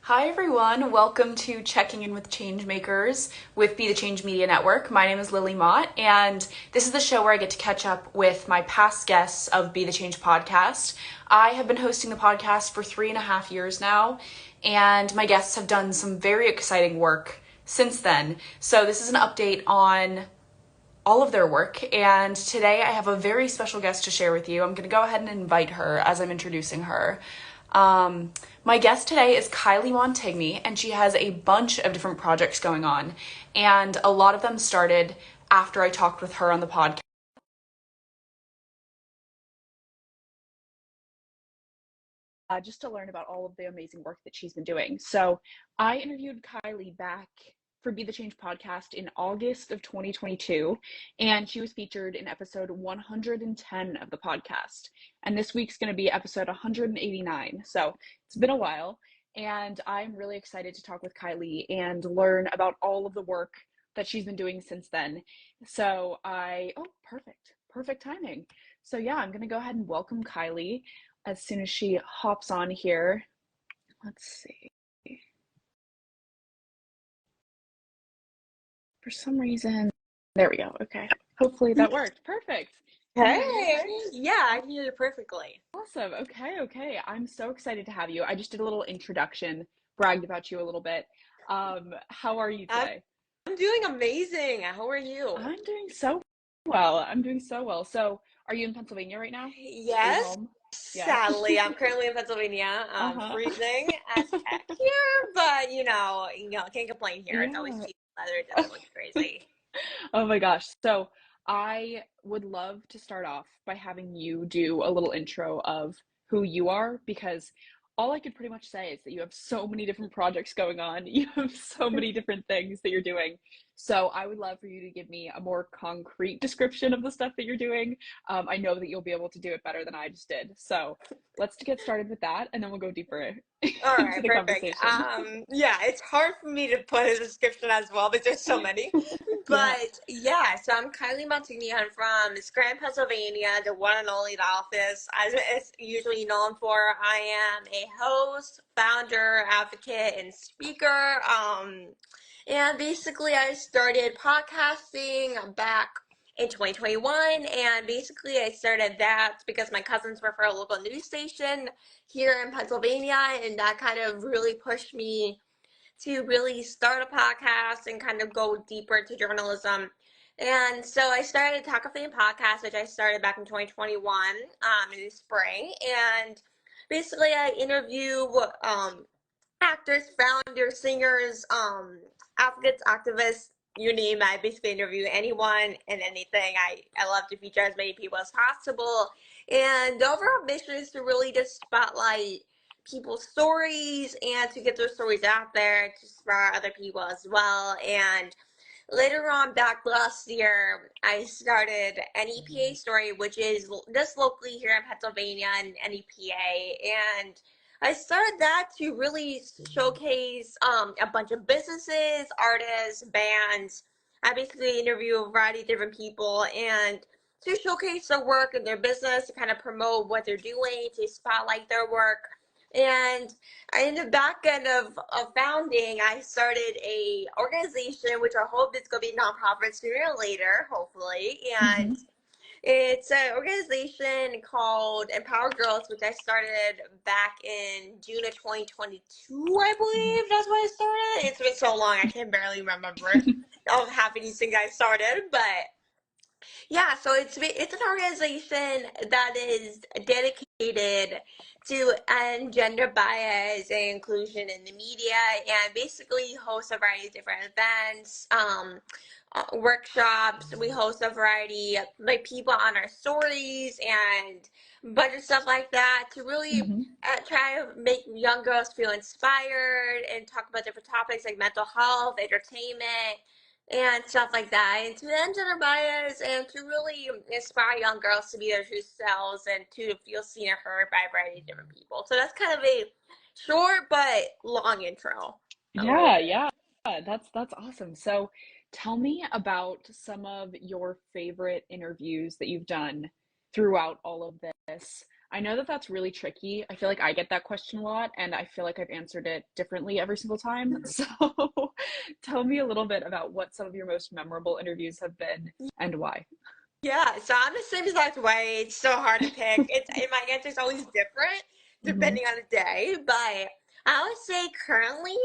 Hi everyone, welcome to Checking In with Changemakers with Be the Change Media Network. My name is Lily Mott, and this is the show where I get to catch up with my past guests of Be the Change podcast. I have been hosting the podcast for 3.5 years now, and my guests have done some very exciting work since then. So this is an update on all of their work, and today I have a very special guest to share with you. I'm going to go ahead and invite her as I'm introducing her. My guest today is Kylie Montigney, and she has a bunch of different projects going on, and a lot of them started after I talked with her on the podcast. Just to learn about all of the amazing work that she's been doing. So I interviewed Kylie back for Be the Change podcast in August of 2022, and she was featured in episode 110 of the podcast. And this week's going to be episode 189. So it's been a while, and I'm really excited to talk with Kylie and learn about all of the work that she's been doing since then. Perfect timing. So yeah, I'm going to go ahead and welcome Kylie as soon as she hops on here. Let's see. For some reason, there we go. Okay. Hopefully that worked. Perfect. Hey, yeah, I can hear you perfectly. Awesome. Okay. I'm so excited to have you. I just did a little introduction, bragged about you a little bit. How are you I'm, today? I'm doing amazing. How are you? I'm doing so well. So, are you in Pennsylvania right now? Are you Yes, home? Yeah. sadly, I'm currently in Pennsylvania. Uh-huh. Freezing as heck here, but can't complain here. It's always Yeah. cheap weather. It doesn't look crazy. Oh my gosh. So I would love to start off by having you do a little intro of who you are, because all I could pretty much say is that you have so many different projects going on. You have so many different things that you're doing. So I would love for you to give me a more concrete description of the stuff that you're doing. I know that you'll be able to do it better than I just did. So let's get started with that, and then we'll go deeper All into right, the perfect. conversation. Yeah, it's hard for me to put a description as well because there's so many. Yeah. But yeah, so I'm Kylie Montigney. I'm from Scranton, Pennsylvania, the one and only The Office, as it's usually known for. I am a host, founder, advocate, and speaker. And basically, I started podcasting back in 2021, and basically, I started that because my cousins work for a local news station here in Pennsylvania, and that kind of really pushed me to really start a podcast and kind of go deeper into journalism. And so I started Talk of Fame podcast, which I started back in 2021 in the spring. And basically, I interview actors, founders, singers, advocates, activists, you name it. I basically interview anyone and anything. I love to feature as many people as possible. And the overall mission is to really just spotlight people's stories and to get those stories out there to inspire other people as well. And later on, back last year, I started NEPA Story, which is just locally here in Pennsylvania and NEPA. And I started that to really showcase a bunch of businesses, artists, bands. I basically interview a variety of different people and to showcase their work and their business, to kind of promote what they're doing, to spotlight their work. And in the back end of founding, I started a organization, which I hope is going to be nonprofit sooner or later, hopefully. And Mhm. it's an organization called Empower Girls, which I started back in June of 2022, I Mhm. believe. That's when I started. It's been so long, I can barely remember all the half of these things I started. But yeah, so it's an organization that is dedicated to end gender bias and inclusion in the media, and basically hosts a variety of different events, workshops. We host a variety of like people on our stories and a bunch of stuff like that to really Mhm. try to make young girls feel inspired and talk about different topics like mental health, entertainment, and stuff like that, and to end gender bias and to really inspire young girls to be their true selves and to feel seen and heard by a variety of different people. So that's kind of a short but long intro. A little Yeah, bit. yeah. That's awesome. So tell me about some of your favorite interviews that you've done throughout all of this. I know that that's really tricky. I feel like I get that question a lot, and I feel like I've answered it differently every single time. So tell me a little bit about what some of your most memorable interviews have been and why. Yeah, so I'm the same exact way. It's so hard to pick. It's and my answer's always different Hmm. depending on the day. But I would say currently,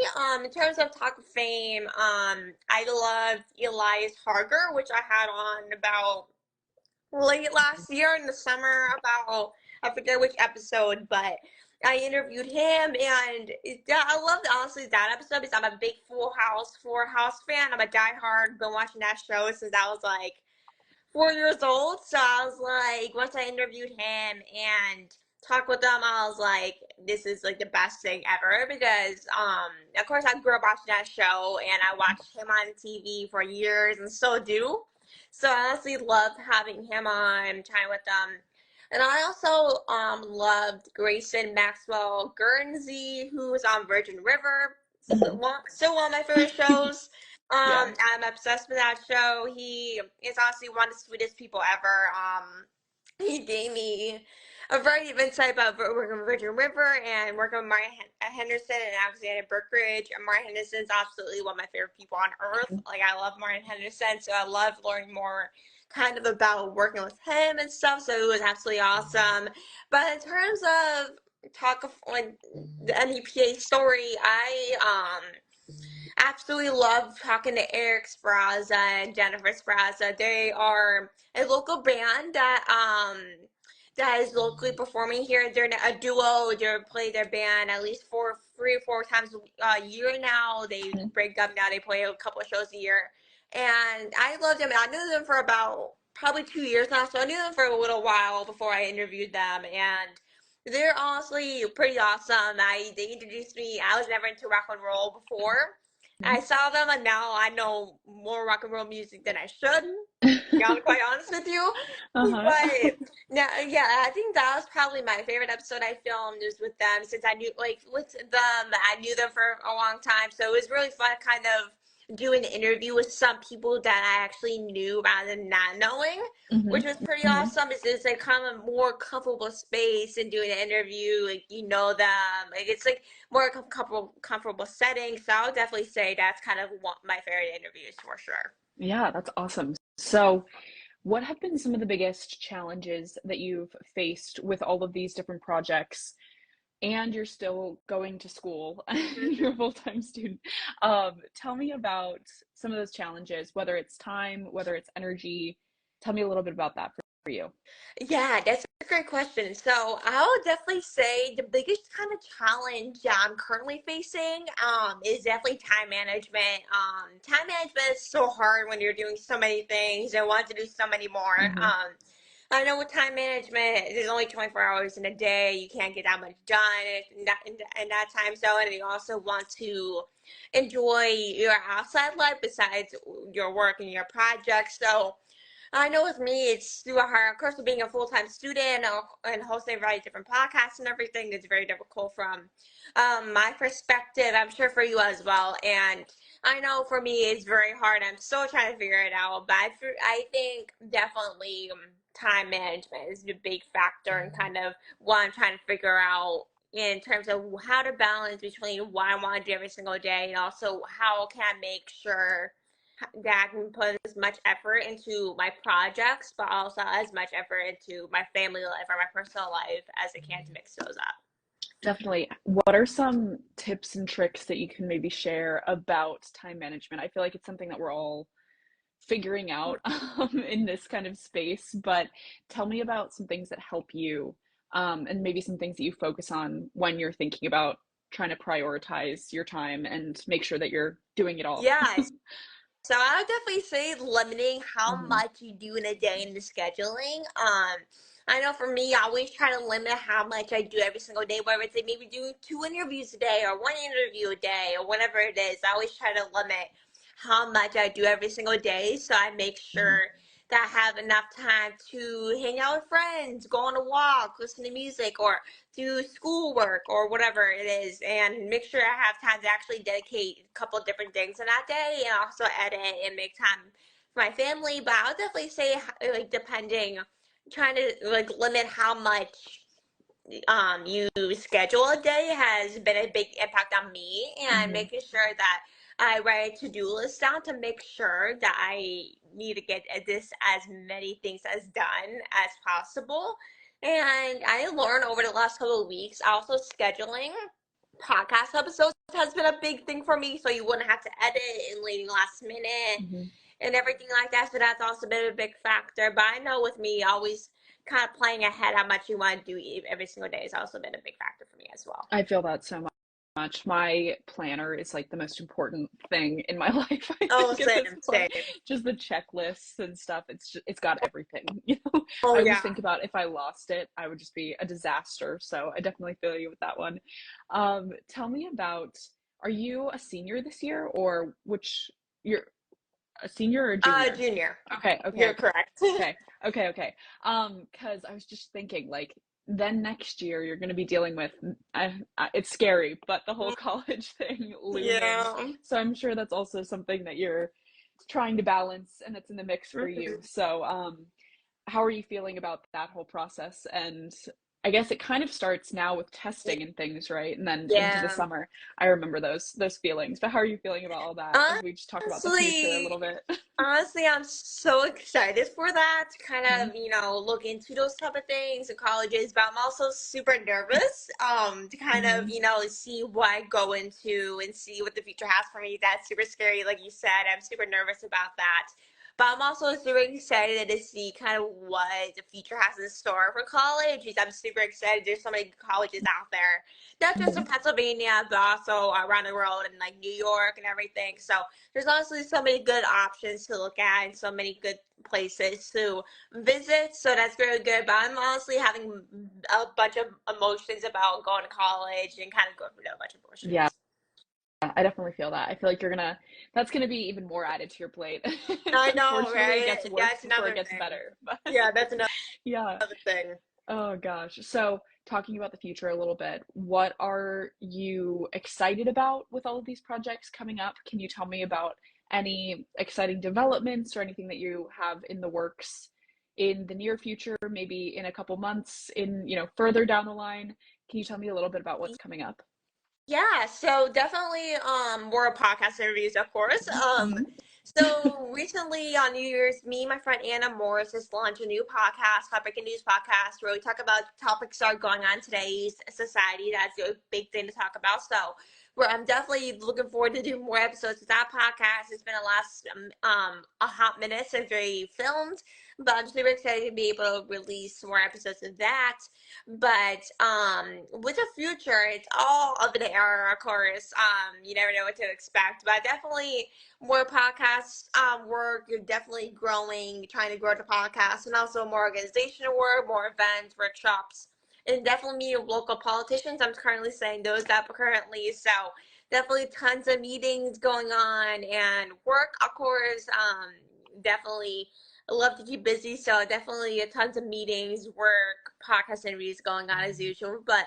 in terms of Talk of Fame, I love Elias Harger, which I had on about late last year in the summer about I forget which episode, but I interviewed him and I loved honestly that episode because I'm a big Full House fan. I'm a diehard, been watching that show since I was like 4 years old. So I was like, once I interviewed him and talked with him, I was like, this is like the best thing ever because, of course, I grew up watching that show and I watched him on TV for years and still do. So I honestly loved having him on, chatting with them. And I also loved Grayson Maxwell Guernsey, who was on Virgin River. Hmm. Still one of my favorite shows. Yeah. I'm obsessed with that show. He is honestly one of the sweetest people ever. He gave me a variety of insight about working with Virgin River and working with Mariah Henderson and Alexander Berkridge. And Mariah Henderson is absolutely one of my favorite people on earth. Like, I love Mariah Henderson, so I love learning more kind of about working with him and stuff. So it was absolutely awesome. But in terms of talk of like the MEPA story, I absolutely love talking to Eric Spraza and Jennifer Spraza. They are a local band that is locally performing here. They're a duo. They play their band at least 3 or 4 times a year now. They Mhm. break up now. They play a couple of shows a year, and I love them. I knew them for about probably 2 years now, so I knew them for a little while before I interviewed them, and they're honestly pretty awesome. They introduced me. I was never into rock and roll before. I saw them, and now I know more rock and roll music than I should. I'm quite honest with you, Uh-huh. but now, yeah, I think that was probably my favorite episode I filmed was with them since I knew, like, with them, I knew them for a long time, so it was really fun, kind of do an interview with some people that I actually knew rather than not knowing, Hmm. which was pretty Hmm. awesome. It's like kind of a more comfortable space and doing an interview, like you know them, like it's like more comfortable setting. So I would definitely say that's kind of one, my favorite interviews for sure. Yeah, that's awesome. So, what have been some of the biggest challenges that you've faced with all of these different projects? And you're still going to school, you're a full-time student. Tell me about some of those challenges, whether it's time, whether it's energy. Tell me a little bit about that for you. Yeah, that's a great question. So I would definitely say the biggest kind of challenge I'm currently facing is definitely time management. Time management is so hard when you're doing so many things and want to do so many more. Hmm. I know with time management, there's only 24 hours in a day. You can't get that much done in that time zone. And you also want to enjoy your outside life besides your work and your projects. So I know with me, it's super hard. Of course, with being a full-time student and hosting a variety of different podcasts and everything, it's very difficult from my perspective. I'm sure for you as well. And I know for me, it's very hard. I'm still trying to figure it out. But I think definitely time management is the big factor and kind of what I'm trying to figure out in terms of how to balance between what I want to do every single day and also how can I make sure that I can put as much effort into my projects, but also as much effort into my family life or my personal life as I can to mix those up. Definitely. What are some tips and tricks that you can maybe share about time management? I feel like it's something that we're all figuring out in this kind of space, but tell me about some things that help you, and maybe some things that you focus on when you're thinking about trying to prioritize your time and make sure that you're doing it all. Yes. So I would definitely say limiting how Hmm. much you do in a day in the scheduling. I know for me, I always try to limit how much I do every single day, whether it's like maybe do 2 interviews a day or 1 interview a day or whatever it is. I always try to limit how much I do every single day so I make Hmm. sure that I have enough time to hang out with friends, go on a walk, listen to music, or do schoolwork or whatever it is, and make sure I have time to actually dedicate a couple of different things in that day and also edit and make time for my family. But I would definitely say, like, depending, trying to like limit how much you schedule a day has been a big impact on me, and Hmm. making sure that I write a to-do list down to make sure that I need to get this as many things as done as possible. And I learned over the last couple of weeks also scheduling podcast episodes has been a big thing for me, so you wouldn't have to edit in late last minute Hmm. and everything like that. So that's also been a big factor. But I know with me, always kind of playing ahead how much you want to do every single day has also been a big factor for me as well. I feel that so much. My planner is like the most important thing in my life, I Oh, think, at same, this point. same. Just the checklists and stuff. It's got everything, you know. Oh, I always yeah. think about if I lost it, I would just be a disaster. So I definitely feel you with that one. Tell me about, are you a senior this year or which you're a senior or a junior? Junior. Okay, okay, You're okay. correct. Okay, okay, okay. Because I was just thinking, like, then next year you're going to be dealing with, it's scary, but the whole college thing looming. Yeah. So I'm sure that's also something that you're trying to balance and that's in the mix for you. Mhm. So, how are you feeling about that whole process? And I guess it kind of starts now with testing and things, right? And then into the Yeah. summer. I remember those feelings. But how are you feeling about all that as we just talk about the future a Honestly, little bit? Honestly, I'm so excited for that to kind Mhm. of, look into those type of things in colleges, but I'm also super nervous, to kind of, Mhm. see what I go into and see what the future has for me. That's super scary. Like you said, I'm super nervous about that. But I'm also super excited to see kind of what the future has in store for college. I'm super excited. There's so many colleges out there, not just in Mhm. Pennsylvania, but also around the world and like New York and everything. So there's honestly so many good options to look at and so many good places to visit. So that's very good. But I'm honestly having a bunch of emotions about going to college and kind of going through a bunch of Yeah, emotions. I definitely feel that. I feel like that's gonna be even more added to your plate. I know, Unfortunately, it gets right? worse That's before it another gets thing. better. But Yeah, that's another yeah. thing. Oh gosh. So talking about the future a little bit, what are you excited about with all of these projects coming up? Can you tell me about any exciting developments or anything that you have in the works in the near future, maybe in a couple months, further down the line? Can you tell me a little bit about what's coming up? Yeah, so definitely more podcast interviews, of course. Hmm. So recently on New Year's, me and my friend Anna Morris just launched a new podcast, Heartbreaking News Podcast, where we talk about topics that are going on in today's society. That's a big thing to talk about. So where I'm definitely looking forward to doing more episodes of that podcast. It's been a hot minute since we filmed, but I'm super excited to be able to release more episodes of that. But with the future, it's all up in the air, of course. You never know what to expect, but definitely more podcast work. You're definitely growing, trying to grow the podcast, and also more organizational work, more events, workshops, and definitely meeting local politicians. I'm currently setting those up currently, so definitely tons of meetings going on and work, of course. Definitely I love to keep busy, so definitely tons of meetings, work, podcast interviews going on as usual. But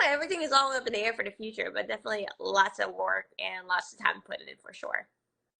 everything is all up in the air for the future, but definitely lots of work and lots of time put in it for sure.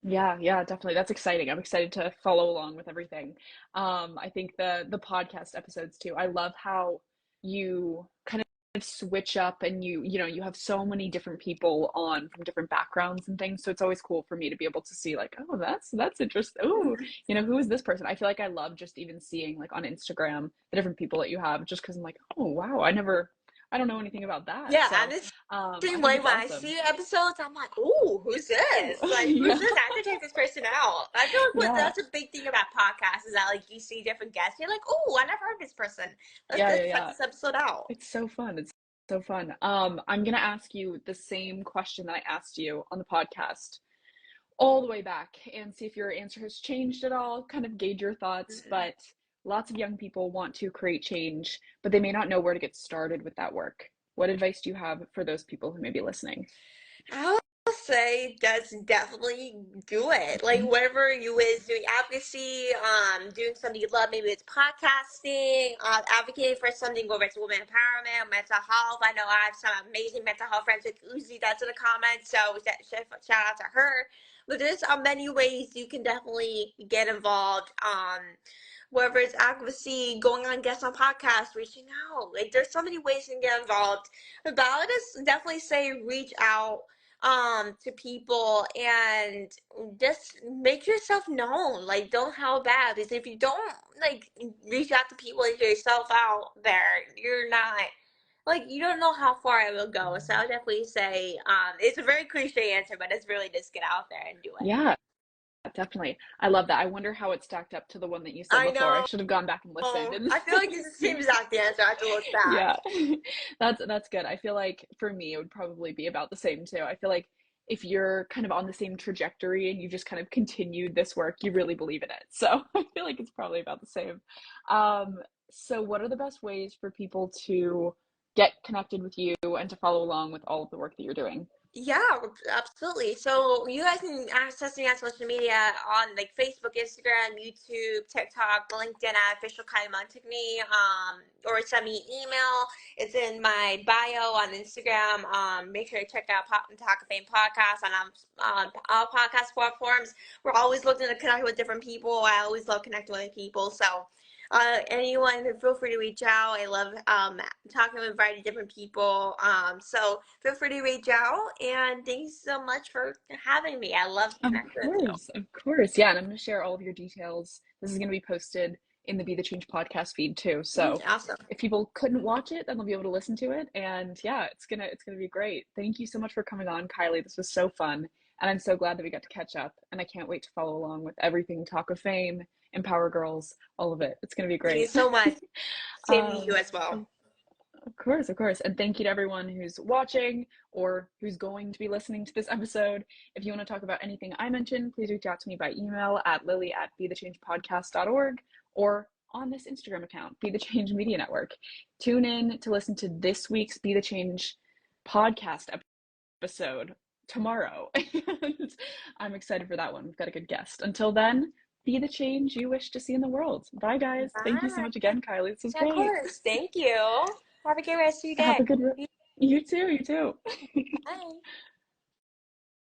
Yeah, yeah, definitely. That's exciting. I'm excited to follow along with everything. I think the podcast episodes too. I love how you kind of switch up and you have so many different people on from different backgrounds and things. So it's always cool for me to be able to see like, oh, that's interesting. Oh, who is this person? I feel like I love just even seeing like on Instagram the different people that you have just because I'm like, oh wow, I don't know anything about that. Yeah, and So it's I same think way it's when I awesome. see episodes, I'm like, "Ooh, who's Oh, this? Like, who's yeah. this? I have to check this person out." I feel like Yeah. that's a big thing about podcasts is that like you see different guests, you're like, "Oh, I never heard this person. Yeah, yeah, Let's check yeah. this episode out." It's so fun. It's so fun. I'm gonna ask you the same question that I asked you on the podcast all the way back and see if your answer has changed at all, kind of gauge your thoughts. Mhm. But lots of young people want to create change, but they may not know where to get started with that work. What advice do you have for those people who may be listening? I will say just definitely do it. Like Mhm. whatever you is doing advocacy, doing something you love, maybe it's podcasting, advocating for something, whether it's women empowerment, mental health. I know I have some amazing mental health friends like Uzi that's in the comments, so shout out to her. But there's many ways you can definitely get involved. whether it's advocacy, going on guests on podcasts, reaching out. Like there's so many ways you can get involved. But I would just definitely say reach out to people and just make yourself known. Like don't hold back, because if you don't like reach out to people and get yourself out there, you're not like you don't know how far it will go. So I would definitely say it's a very cliche answer, but it's really just get out there and do it. Yeah, definitely. I love that. I wonder how it stacked up to the one that you said I before. I know. should have gone back and listened and I feel like it's the same exact answer. I have to look back. yeah. That's good. I feel like for me it would probably be about the same too. I feel like if you're kind of on the same trajectory and you just kind of continued this work, you really believe in it. So I feel like it's probably about the same. Um, so what are the best ways for people to get connected with you and to follow along with all of the work that you're doing? Yeah, absolutely. So you guys can access me on social media on like Facebook, Instagram, YouTube, TikTok, LinkedIn at official Kylie Montigney, or send me an email. It's in my bio on Instagram. Make sure to check out Pop and Talk of Fame podcast on all podcast platforms. We're always looking to connect with different people. I always love connecting with people. So anyone, feel free to reach out. I love talking with a variety of different people. So feel free to reach out, and thanks so much for having me. I love Of connecting with you. course, of course. Yeah, and I'm going to share all of your details. This is going to be posted in the Be the Change podcast feed too. So Awesome. if people couldn't watch it, then they'll be able to listen to it. And yeah, it's gonna be great. Thank you so much for coming on, Kylie. This was so fun. And I'm so glad that we got to catch up. And I can't wait to follow along with everything Talk of Fame, Empower Girls, all of it. It's gonna be Thank you great. so much. Same to you um, as well. of course, of course. And thank you to everyone who's watching or who's going to be listening to this episode. If you want to talk about anything I mentioned, please reach out to me by email at lily@bethechangepodcast.org or on this Instagram account, Be the Change Media Network. Tune in to listen to this week's Be the Change podcast episode tomorrow. And I'm excited for that one. We've got a good guest. Until then, be the change you wish to see in the world. Bye, guys. Thank you so Bye. much again, Kylie. This was Yeah, of great. course. Thank you. Have a good rest of your Have day. a good, you too, you too. Bye.